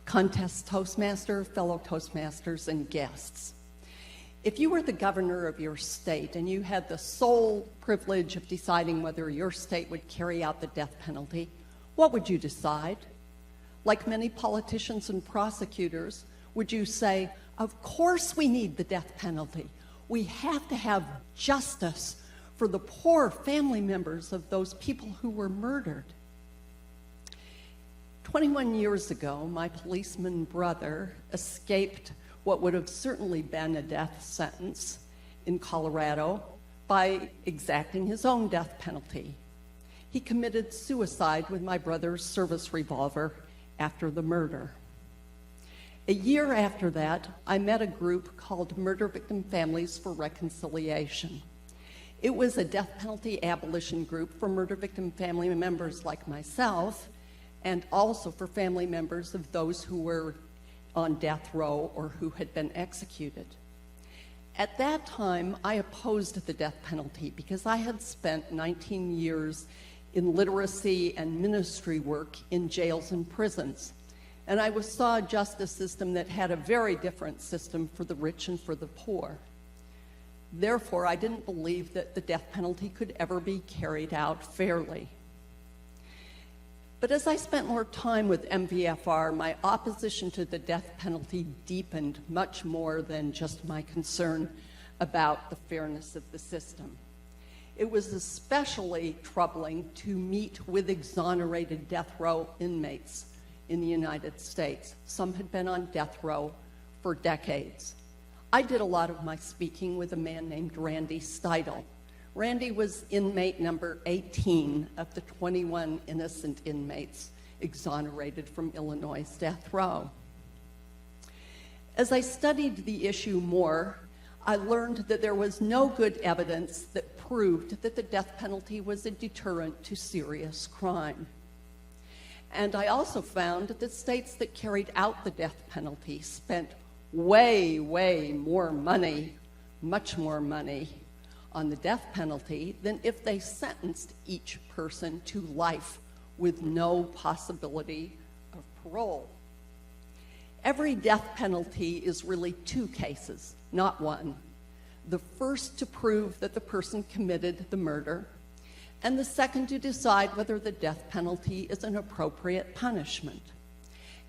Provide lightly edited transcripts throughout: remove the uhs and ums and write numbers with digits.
contest Toastmaster, fellow Toastmasters, and guests. If you were the governor of your state and you had the sole privilege of deciding whether your state would carry out the death penalty, what would you decide? Like many politicians and prosecutors, would you say, of course we need the death penalty. We have to have justice for the poor family members of those people who were murdered. 21 years ago, my policeman brother escaped what would have certainly been a death sentence in Colorado by exacting his own death penalty. He committed suicide with my brother's service revolver after the murder. A year after that, I met a group called Murder Victim Families for Reconciliation. It was a death penalty abolition group for murder victim family members like myself, and also for family members of those who were on death row or who had been executed. At that time, I opposed the death penalty because I had spent 19 years in literacy and ministry work in jails and prisons. And I saw a justice system that had a very different system for the rich and for the poor. Therefore, I didn't believe that the death penalty could ever be carried out fairly. But as I spent more time with MVFR, my opposition to the death penalty deepened much more than just my concern about the fairness of the system. It was especially troubling to meet with exonerated death row inmates in the United States. Some had been on death row for decades. I did a lot of my speaking with a man named Randy Steidel. Randy was inmate number 18 of the 21 innocent inmates exonerated from Illinois' death row. As I studied the issue more, I learned that there was no good evidence that proved that the death penalty was a deterrent to serious crime. And I also found that states that carried out the death penalty spent way, way more money, much more money, on the death penalty than if they sentenced each person to life with no possibility of parole. Every death penalty is really two cases, not one. The first to prove that the person committed the murder, and the second to decide whether the death penalty is an appropriate punishment.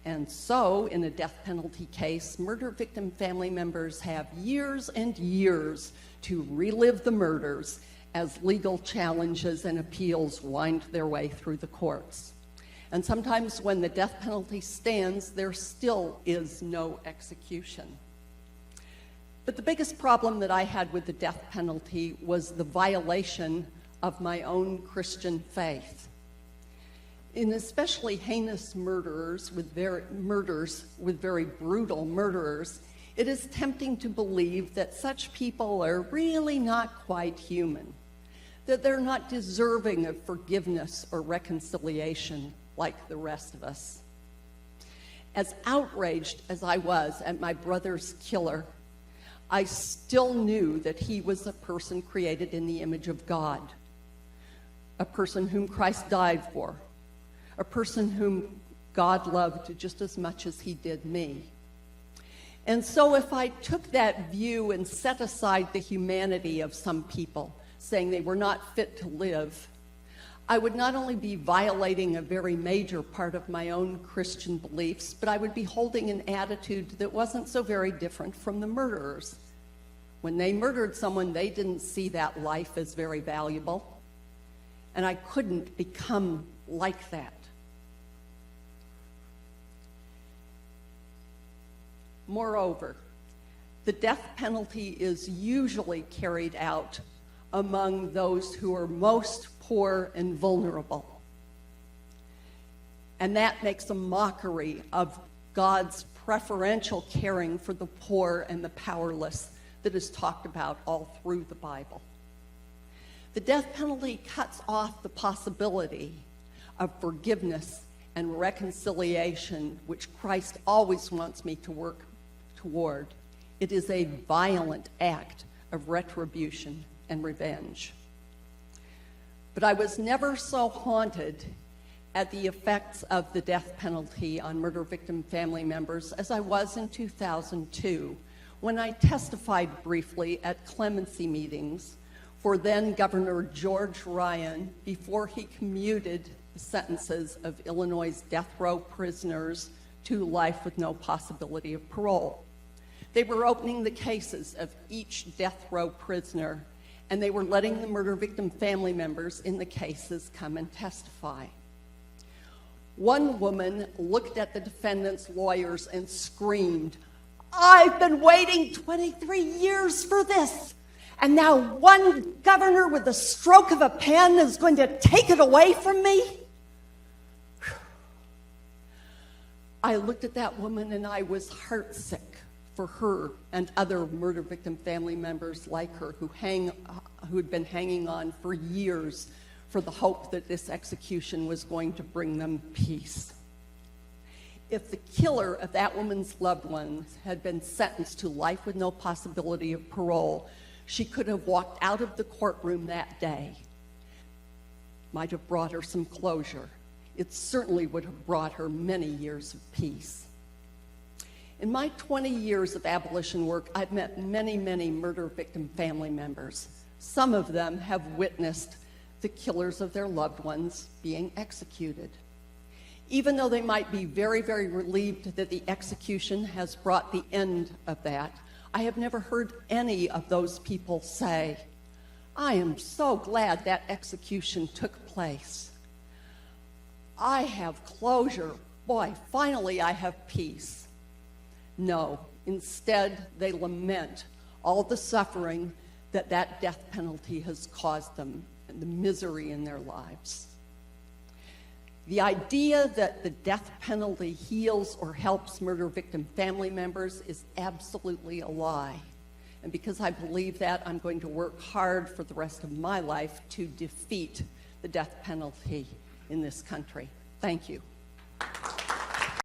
And so, in a death penalty case, murder victim family members have years and years to relive the murders as legal challenges and appeals wind their way through the courts. And sometimes when the death penalty stands, there still is no execution. But the biggest problem that I had with the death penalty was the violation of my own Christian faith. In especially heinous murders with very brutal murderers, it is tempting to believe that such people are really not quite human, that they're not deserving of forgiveness or reconciliation like the rest of us. As outraged as I was at my brother's killer, I still knew that he was a person created in the image of God, a person whom Christ died for, a person whom God loved just as much as he did me. And so if I took that view and set aside the humanity of some people, saying they were not fit to live, I would not only be violating a very major part of my own Christian beliefs, but I would be holding an attitude that wasn't so very different from the murderers. When they murdered someone, they didn't see that life as very valuable. And I couldn't become like that. Moreover, the death penalty is usually carried out among those who are most poor and vulnerable. And that makes a mockery of God's preferential caring for the poor and the powerless that is talked about all through the Bible. The death penalty cuts off the possibility of forgiveness and reconciliation, which Christ always wants me to work toward. It is a violent act of retribution and revenge. But I was never so haunted at the effects of the death penalty on murder victim family members as I was in 2002, when I testified briefly at clemency meetings for then Governor George Ryan before he commuted the sentences of Illinois' death row prisoners to life with no possibility of parole. They were opening the cases of each death row prisoner, and they were letting the murder victim family members in the cases come and testify. One woman looked at the defendant's lawyers and screamed, "I've been waiting 23 years for this, and now one governor with the stroke of a pen is going to take it away from me?" I looked at that woman and I was heartsick for her and other murder victim family members like her who had been hanging on for years for the hope that this execution was going to bring them peace. If the killer of that woman's loved ones had been sentenced to life with no possibility of parole, she could have walked out of the courtroom that day. Might have brought her some closure. It certainly would have brought her many years of peace. In my 20 years of abolition work, I've met many, many murder victim family members. Some of them have witnessed the killers of their loved ones being executed. Even though they might be very, very relieved that the execution has brought the end of that, I have never heard any of those people say, "I am so glad that execution took place. I have closure. Boy, finally I have peace." No, instead they lament all the suffering that that death penalty has caused them and the misery in their lives. The idea that the death penalty heals or helps murder victim family members is absolutely a lie. And because I believe that, I'm going to work hard for the rest of my life to defeat the death penalty in this country. Thank you.